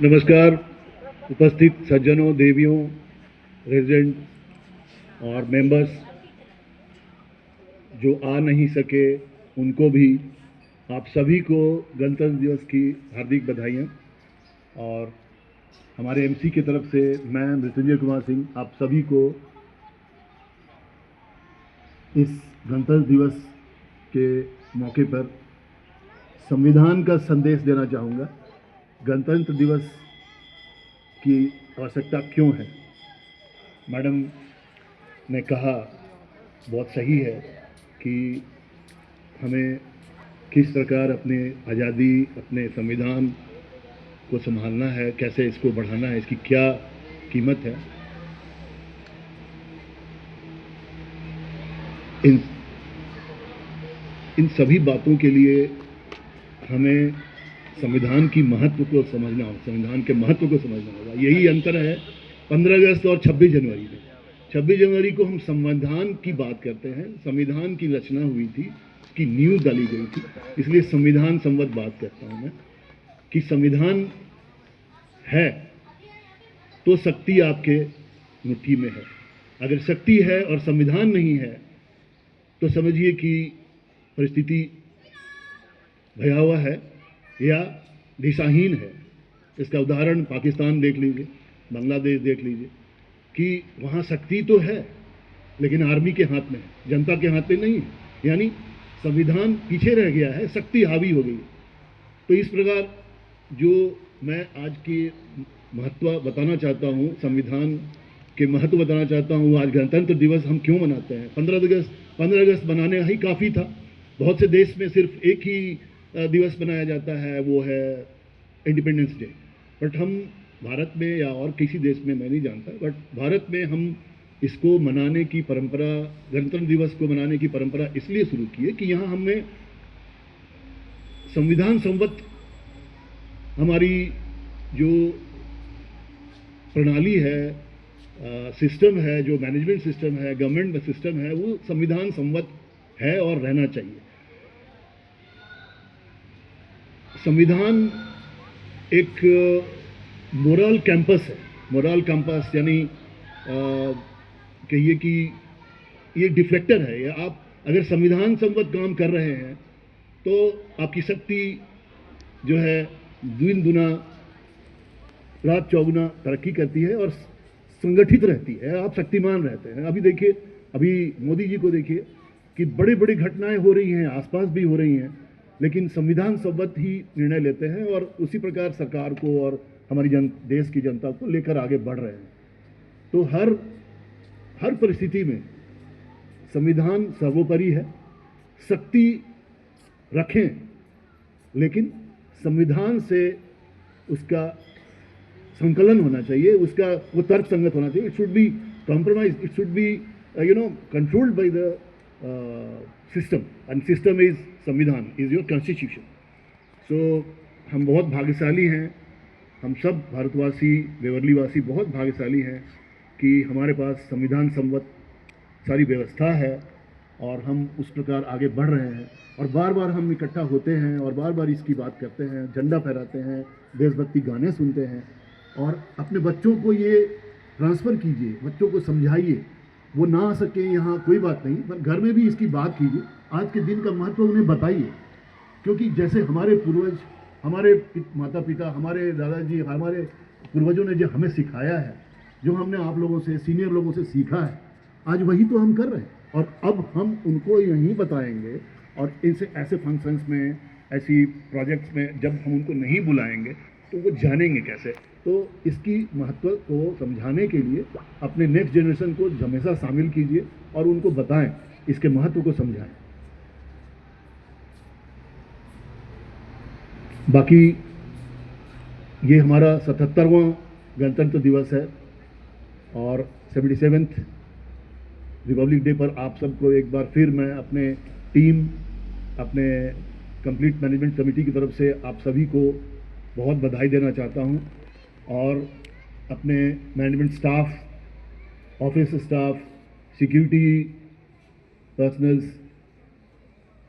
नमस्कार उपस्थित सज्जनों, देवियों, रेजिडेंट और मेंबर्स जो आ नहीं सके उनको भी, आप सभी को गणतंत्र दिवस की हार्दिक बधाइयाँ। और हमारे एमसी की तरफ से मैं मृत्युंजय कुमार सिंह आप सभी को इस गणतंत्र दिवस के मौके पर संविधान का संदेश देना चाहूँगा। गणतंत्र दिवस की आवश्यकता क्यों है? मैडम ने कहा बहुत सही है कि हमें किस प्रकार अपने आज़ादी, अपने संविधान को संभालना है, कैसे इसको बढ़ाना है, इसकी क्या कीमत है। इन सभी बातों के लिए हमें संविधान की महत्व को समझना होगा, संविधान के महत्व को समझना होगा। यही अंतर है 15 अगस्त और 26 जनवरी में। 26 जनवरी को हम संविधान की बात करते हैं, संविधान की रचना हुई थी, उसकी नींव डाली गई थी, इसलिए संविधान संवत बात करता हूं मैं कि संविधान है तो शक्ति आपके मुट्ठी में है। अगर शक्ति है और संविधान नहीं है तो समझिए कि परिस्थिति भयावह है या दिशाहीन है। इसका उदाहरण पाकिस्तान देख लीजिए, बांग्लादेश देख लीजिए कि वहाँ शक्ति तो है लेकिन आर्मी के हाथ में है, जनता के हाथ में नहीं है। यानी संविधान पीछे रह गया है, शक्ति हावी हो गई है। तो इस प्रकार जो मैं आज की महत्व बताना चाहता हूँ, संविधान के महत्व बताना चाहता हूँ। आज गणतंत्र दिवस हम क्यों मनाते हैं? 15 अगस्त बनाने ही काफ़ी था। बहुत से देश में सिर्फ एक ही दिवस बनाया जाता है, वो है इंडिपेंडेंस डे। बट हम भारत में या और किसी देश में मैं नहीं जानता, बट भारत में हम इसको मनाने की परंपरा, गणतंत्र दिवस को मनाने की परंपरा इसलिए शुरू की है कि यहाँ हमें संविधान संवत हमारी जो प्रणाली है, सिस्टम है, जो मैनेजमेंट सिस्टम है, गवर्नमेंट सिस्टम है, वो संविधान संवत है और रहना चाहिए। संविधान एक मोरल कैंपस है। मोरल कैंपस यानी कहिए कि ये डिफ्लेक्टर है। या आप अगर संविधान संवत काम कर रहे हैं तो आपकी शक्ति जो है दिन दुना रात चौगुना तरक्की करती है और संगठित रहती है, आप शक्तिमान रहते हैं। अभी देखिए, अभी मोदी जी को देखिए कि बड़ी बड़ी घटनाएं हो रही हैं, आसपास भी हो रही हैं, लेकिन संविधान संवत ही निर्णय लेते हैं और उसी प्रकार सरकार को और हमारी देश की जनता को लेकर आगे बढ़ रहे हैं। तो हर परिस्थिति में संविधान सर्वोपरि है। शक्ति रखें लेकिन संविधान से उसका संकलन होना चाहिए, उसका वो तर्क संगत होना चाहिए। It should be compromise, it should be controlled by the system, and system is संविधान, इज योर कॉन्स्टिट्यूशन। सो हम बहुत भाग्यशाली हैं, हम सब भारतवासी, बेवर्लीवासी बहुत भाग्यशाली हैं कि हमारे पास संविधान संवत सारी व्यवस्था है और हम उस प्रकार आगे बढ़ रहे हैं। और बार बार हम इकट्ठा होते हैं और बार बार इसकी बात करते हैं, झंडा फहराते हैं, देशभक्ति गाने सुनते हैं। और अपने बच्चों को ये ट्रांसफ़र कीजिए, बच्चों को समझाइए। वो ना आ सके यहाँ कोई बात नहीं, पर घर में भी इसकी बात कीजिए, आज के दिन का महत्व उन्हें बताइए। क्योंकि जैसे हमारे पूर्वज, हमारे माता पिता, हमारे दादाजी, हमारे पूर्वजों ने जो हमें सिखाया है, जो हमने आप लोगों से, सीनियर लोगों से सीखा है, आज वही तो हम कर रहे हैं। और अब हम उनको यहीं बताएंगे और इनसे ऐसे फंक्शंस में, ऐसी प्रोजेक्ट्स में जब हम उनको नहीं बुलाएंगे तो वो जानेंगे कैसे। तो इसकी महत्व को समझाने के लिए अपने नेक्स्ट जनरेशन को हमेशा शामिल कीजिए और उनको बताएं, इसके महत्व को समझाएं। बाकी ये हमारा 77वां गणतंत्र दिवस है और 77th रिपब्लिक डे पर आप सबको एक बार फिर मैं अपने टीम, अपने कंप्लीट मैनेजमेंट कमेटी की तरफ से आप सभी को बहुत बधाई देना चाहता हूं। और अपने management staff, office staff, security personnels,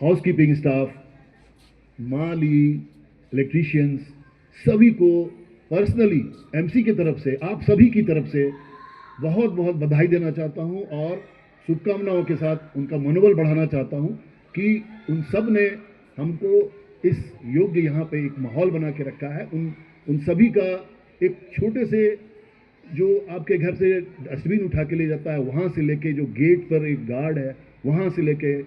housekeeping staff, माली, इलेक्ट्रीशियंस, सभी को पर्सनली एमसी की तरफ से, आप सभी की तरफ से बहुत बहुत बधाई देना चाहता हूं और शुभकामनाओं के साथ उनका मनोबल बढ़ाना चाहता हूं कि उन सब ने हमको इस योग्य यहाँ पे एक माहौल बना के रखा है। उन सभी का एक छोटे से, जो आपके घर से डस्टबिन उठा के ले जाता है, वहाँ से लेके जो गेट पर एक गार्ड है, वहाँ से लेके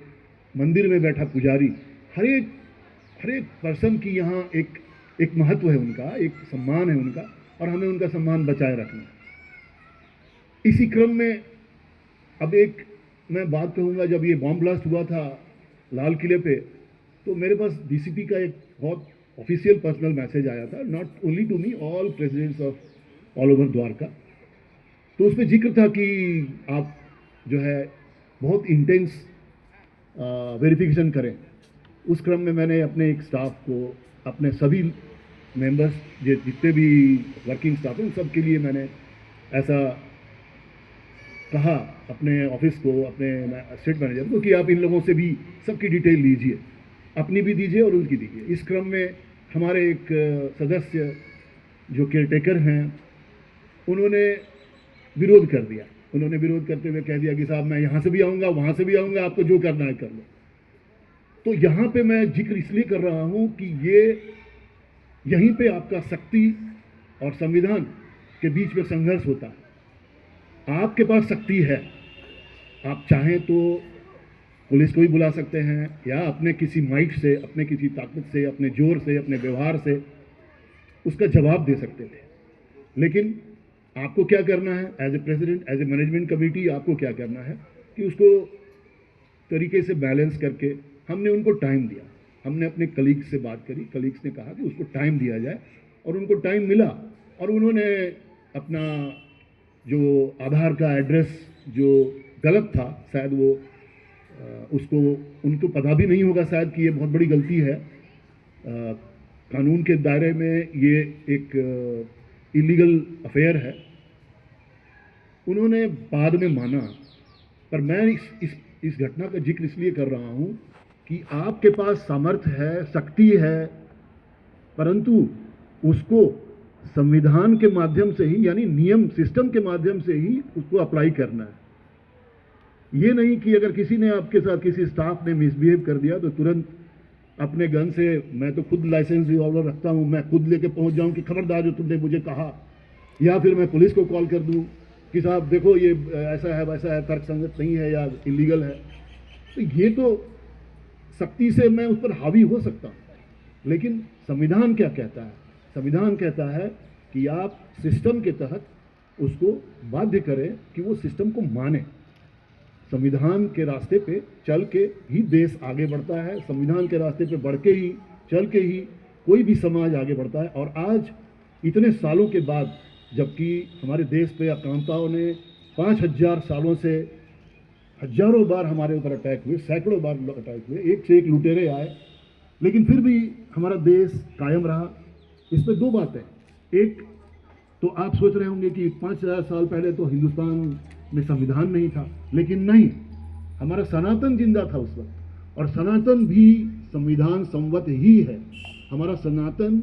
मंदिर में बैठा पुजारी, हर एक पर्सन की यहाँ एक महत्व है उनका, एक सम्मान है उनका, और हमें उनका सम्मान बचाए रखना है। इसी क्रम में अब एक मैं बात कहूँगा, जब ये बॉम्ब ब्लास्ट हुआ था लाल किले पे, तो मेरे पास डीसीपी का एक बहुत ऑफिशियल पर्सनल मैसेज आया था, not only to me, all presidents of all over Dwarka. तो उसमें जिक्र था कि आप जो है बहुत इंटेंस वेरिफिकेशन करें। उस क्रम में मैंने अपने एक स्टाफ को, अपने सभी मेंबर्स जितने भी वर्किंग स्टाफ हैं, उन सब के लिए मैंने ऐसा कहा अपने ऑफिस को, अपने स्टेट मैनेजर को, कि आप इन लोगों से भी सबकी डिटेल लीजिए, अपनी भी दीजिए और उनकी दीजिए। इस क्रम में हमारे एक सदस्य जो केयरटेकर हैं, उन्होंने विरोध कर दिया। उन्होंने विरोध करते हुए कह दिया कि साहब मैं यहाँ से भी आऊँगा, वहाँ से भी आऊँगा, आपको जो करना है कर लो। तो यहाँ पे मैं जिक्र इसलिए कर रहा हूँ कि ये यहीं पे आपका शक्ति और संविधान के बीच में संघर्ष होता है। आपके पास शक्ति है, आप चाहें तो पुलिस को भी बुला सकते हैं, या अपने किसी माइट से, अपने किसी ताकत से, अपने जोर से, अपने व्यवहार से उसका जवाब दे सकते थे। लेकिन आपको क्या करना है, as a president, as a management committee, आपको क्या करना है कि उसको तरीके से बैलेंस करके, हमने उनको टाइम दिया, हमने अपने कलीग्स से बात करी, कलीग्स ने कहा कि उसको टाइम दिया जाए, और उनको टाइम मिला, और उन्होंने अपना जो आधार का एड्रेस जो गलत था, शायद वो उसको, उनको पता भी नहीं होगा शायद कि ये बहुत बड़ी गलती है। कानून के दायरे में ये एक इलीगल अफेयर है। उन्होंने बाद में माना, पर मैं इस घटना का जिक्र इसलिए कर रहा हूं कि आपके पास सामर्थ्य है, शक्ति है, परंतु उसको संविधान के माध्यम से ही, यानी नियम सिस्टम के माध्यम से ही उसको अप्लाई करना है। ये नहीं कि अगर किसी ने आपके साथ, किसी स्टाफ ने मिसबिहेव कर दिया तो तुरंत अपने गन से, मैं तो खुद लाइसेंस रिवॉल्वर रखता हूं, मैं खुद लेके पहुंच जाऊं कि खबरदार जो तुमने मुझे कहा, या फिर मैं पुलिस को कॉल कर दूं कि साहब देखो ये ऐसा है वैसा है, तर्कसंगत नहीं है या इलीगल है। तो ये तो सख्ती से मैं उस पर हावी हो सकता हूं, लेकिन संविधान क्या कहता है? संविधान कहता है कि आप सिस्टम के तहत उसको बाध्य करें कि वो सिस्टम को माने। संविधान के रास्ते पे चल के ही देश आगे बढ़ता है, संविधान के रास्ते पे बढ़ के ही, चल के ही कोई भी समाज आगे बढ़ता है। और आज इतने सालों के बाद, जबकि हमारे देश पे आक्रांताओं ने 5000 सालों से हजारों बार हमारे ऊपर अटैक हुए, सैकड़ों बार अटैक हुए, एक से एक लुटेरे आए, लेकिन फिर भी हमारा देश कायम रहा। इसमें दो बातें, एक तो आप सोच रहे होंगे कि 5000 साल पहले तो हिंदुस्तान में संविधान नहीं था, लेकिन नहीं, हमारा सनातन जिंदा था उस वक्त, और सनातन भी संविधान संवत ही है। हमारा सनातन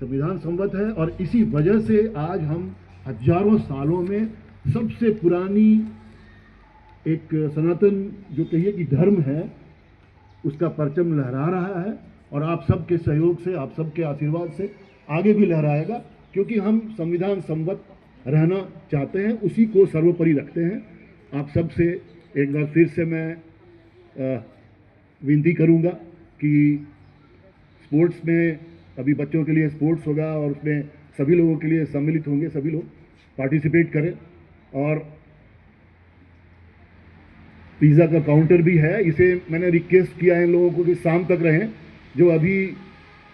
संविधान संवत है, और इसी वजह से आज हम हजारों सालों में सबसे पुरानी एक सनातन जो कहिए कि धर्म है, उसका परचम लहरा रहा है, और आप सबके सहयोग से, आप सबके आशीर्वाद से आगे भी लहराएगा, क्योंकि हम संविधान संवत रहना चाहते हैं, उसी को सर्वोपरि रखते हैं। आप सबसे एक बार फिर से मैं विनती करूंगा कि स्पोर्ट्स में, अभी बच्चों के लिए स्पोर्ट्स होगा और उसमें सभी लोगों के लिए सम्मिलित होंगे, सभी लोग पार्टिसिपेट करें। और पिज़्ज़ा का काउंटर भी है, इसे मैंने रिक्वेस्ट किया है इन लोगों को कि शाम तक रहें, जो अभी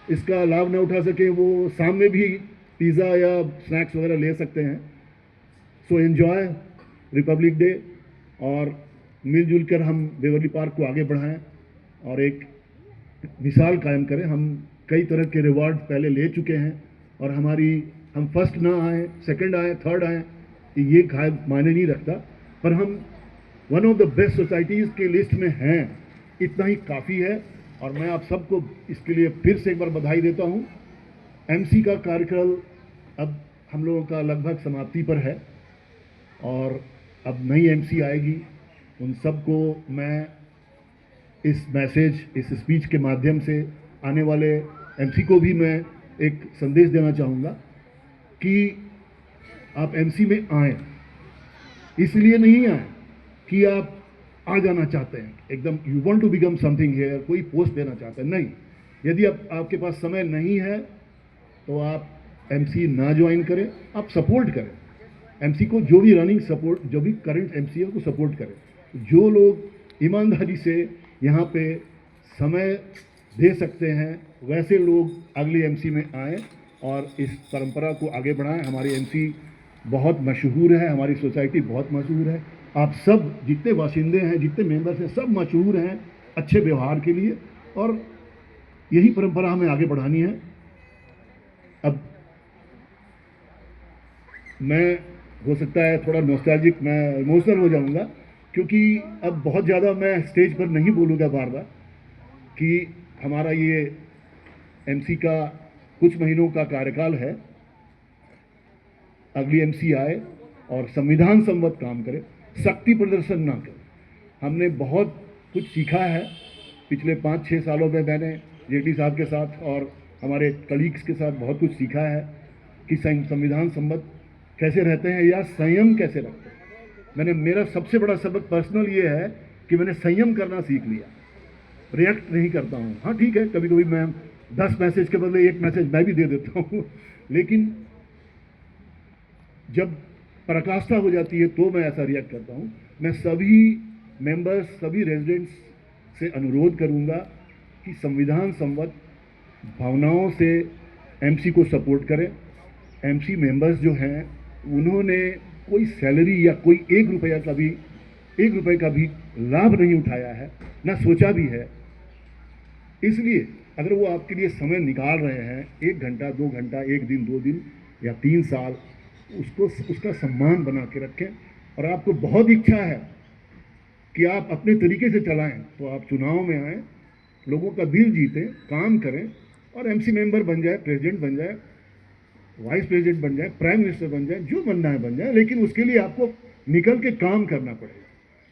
इसका लाभ न उठा सके वो शाम में भी पिज़्ज़ा या स्नैक्स वगैरह ले सकते हैं। सो एंजॉय रिपब्लिक डे, और मिलजुल कर हम बेवर्ली पार्क को आगे बढ़ाएं और एक मिसाल कायम करें। हम कई तरह के रिवार्ड पहले ले चुके हैं, और हम फर्स्ट ना आए, सेकंड आए, थर्ड आए, ये मायने नहीं रखता, पर हम one of the best societies के लिस्ट में हैं, इतना ही काफ़ी है। और मैं आप सबको इसके लिए फिर से एक बार बधाई देता हूँ। एमसी का कार्यकाल अब हम लोगों का लगभग समाप्ति पर है और अब नई एमसी आएगी। उन सबको मैं इस मैसेज, इस स्पीच के माध्यम से आने वाले एमसी को भी मैं एक संदेश देना चाहूँगा कि आप एमसी में आएँ। इसलिए नहीं आए कि आप आ जाना चाहते हैं, एकदम you want to become something here, कोई पोस्ट देना चाहते हैं, नहीं। यदि आपके पास समय नहीं है तो आप एमसी ना ज्वाइन करें, आप सपोर्ट करें एमसी को, जो भी रनिंग सपोर्ट, जो भी करंट एमसी है उसको सपोर्ट करें। जो लोग ईमानदारी से यहाँ पे समय दे सकते हैं वैसे लोग अगली एमसी में आएँ और इस परंपरा को आगे बढ़ाएं। हमारी एमसी बहुत मशहूर है, हमारी सोसाइटी बहुत मशहूर है। आप सब जितने बाशिंदे हैं, जितने मेंबर्स हैं, सब मशहूर हैं अच्छे व्यवहार के लिए और यही परंपरा हमें आगे बढ़ानी है। अब मैं हो सकता है थोड़ा नॉस्टैल्जिक, मैं इमोशनल हो जाऊंगा क्योंकि अब बहुत ज़्यादा मैं स्टेज पर नहीं बोलूँगा बार बार कि हमारा ये एमसी का कुछ महीनों का कार्यकाल है। अगली एमसी आए और संविधान सम्मत काम करे, शक्ति प्रदर्शन ना करे। हमने बहुत कुछ सीखा है पिछले 5-6 सालों में। मैंने जेडी साहब के साथ और हमारे कलीग्स के साथ बहुत कुछ सीखा है कि संविधान सम्मत कैसे रहते हैं या संयम कैसे रखते हैं। मेरा सबसे बड़ा सबक पर्सनल ये है कि मैंने संयम करना सीख लिया, रिएक्ट नहीं करता हूँ। हाँ ठीक है, कभी कभी मैं 10 मैसेज के बदले 1 मैसेज मैं भी दे देता हूँ, लेकिन जब पराकाष्ठा हो जाती है तो मैं ऐसा रिएक्ट करता हूँ। मैं सभी मेंबर्स, सभी रेजिडेंट्स से अनुरोध करूँगा कि संविधान सम्मत भावनाओं से एमसी को सपोर्ट करें। एमसी मेंबर्स जो हैं उन्होंने कोई सैलरी या कोई 1 रुपये का भी लाभ नहीं उठाया है, ना सोचा भी है। इसलिए अगर वो आपके लिए समय निकाल रहे हैं, 1 घंटा, 2 घंटा, 1 दिन, 2 दिन या 3 साल, उसका सम्मान बना के रखें। और आपको बहुत इच्छा है कि आप अपने तरीके से चलाएं तो आप चुनाव में आएँ, लोगों का दिल जीतें, काम करें और एमसी मेंबर बन जाए, प्रेसिडेंट बन जाए, वाइस प्रेसिडेंट बन जाए, प्राइम मिनिस्टर बन जाए, जो बनना है बन जाए। लेकिन उसके लिए आपको निकल के काम करना पड़ेगा।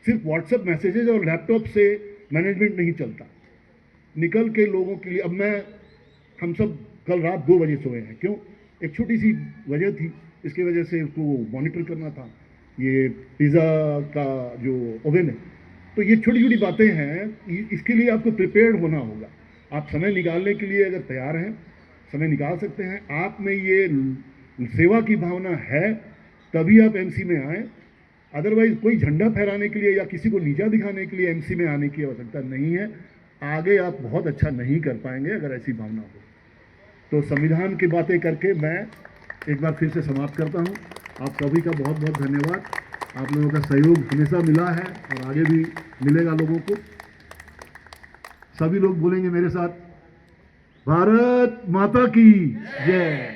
सिर्फ व्हाट्सएप मैसेजेस और लैपटॉप से मैनेजमेंट नहीं चलता। निकल के लोगों के लिए, अब हम सब कल रात 2 बजे सोए हैं। क्यों? एक छोटी सी वजह थी, इसकी वजह से उसको मॉनिटर करना था, ये पिज़्ज़ा का जो ओवन है। तो ये छोटी छोटी बातें हैं, इसके लिए आपको प्रिपेयर्ड होना होगा। आप समय निकालने के लिए अगर तैयार हैं, समय निकाल सकते हैं। आप में ये सेवा की भावना है तभी आप एमसी में आएँ। अदरवाइज कोई झंडा फहराने के लिए या किसी को नीचा दिखाने के लिए एमसी में आने की आवश्यकता नहीं है। आगे आप बहुत अच्छा नहीं कर पाएंगे अगर ऐसी भावना हो। तो संविधान की बातें करके मैं एक बार फिर से समाप्त करता हूं। आप सभी का बहुत बहुत धन्यवाद। आप लोगों का सहयोग हमेशा मिला है और आगे भी मिलेगा लोगों को। सभी लोग बोलेंगे मेरे साथ, भारत माता की जय,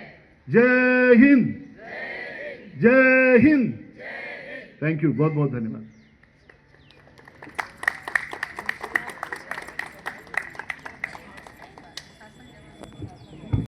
जय हिंद, जय हिंद। थैंक यू, बहुत बहुत धन्यवाद।